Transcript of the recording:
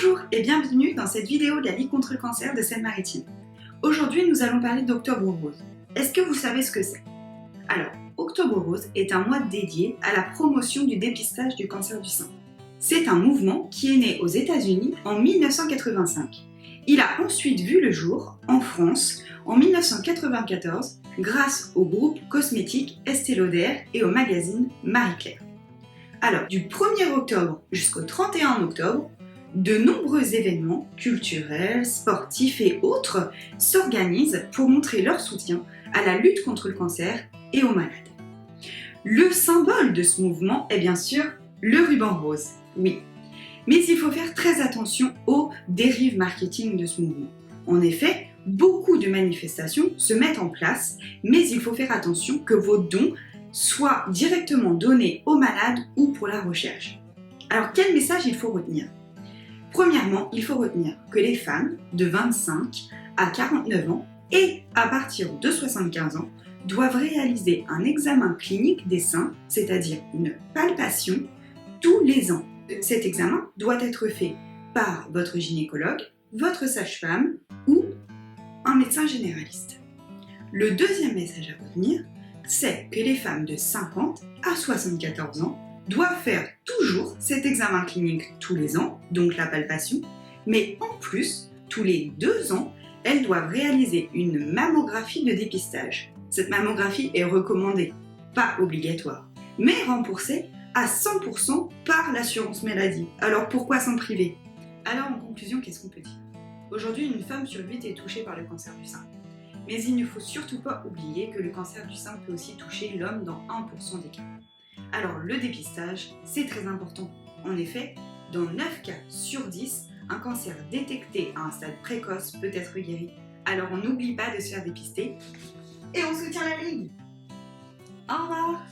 Bonjour et bienvenue dans cette vidéo de la Ligue contre le cancer de Seine-Maritime. Aujourd'hui, nous allons parler d'Octobre Rose. Est-ce que vous savez ce que c'est? Alors, Octobre Rose est un mois dédié à la promotion du dépistage du cancer du sein. C'est un mouvement qui est né aux États-Unis en 1985. Il a ensuite vu le jour en France en 1994 grâce au groupe cosmétique Estée Lauder et au magazine Marie-Claire. Alors, du 1er octobre jusqu'au 31 octobre, de nombreux événements culturels, sportifs et autres s'organisent pour montrer leur soutien à la lutte contre le cancer et aux malades. Le symbole de ce mouvement est bien sûr le ruban rose, oui. Mais il faut faire très attention aux dérives marketing de ce mouvement. En effet, beaucoup de manifestations se mettent en place, mais il faut faire attention que vos dons soient directement donnés aux malades ou pour la recherche. Alors quel message il faut retenir? Premièrement, il faut retenir que les femmes de 25 à 49 ans et à partir de 75 ans doivent réaliser un examen clinique des seins, c'est-à-dire une palpation, tous les ans. Cet examen doit être fait par votre gynécologue, votre sage-femme ou un médecin généraliste. Le deuxième message à retenir, c'est que les femmes de 50 à 74 ans doivent faire toujours cet examen clinique tous les ans, donc la palpation, mais en plus, tous les 2 ans, elles doivent réaliser une mammographie de dépistage. Cette mammographie est recommandée, pas obligatoire, mais remboursée à 100% par l'assurance maladie. Alors pourquoi s'en priver? Alors en conclusion, qu'est-ce qu'on peut dire? Aujourd'hui, une femme sur 8 est touchée par le cancer du sein. Mais il ne faut surtout pas oublier que le cancer du sein peut aussi toucher l'homme dans 1% des cas. Alors le dépistage, c'est très important. En effet, dans 9 cas sur 10, un cancer détecté à un stade précoce peut être guéri. Alors on n'oublie pas de se faire dépister et on soutient la Ligue. Au revoir.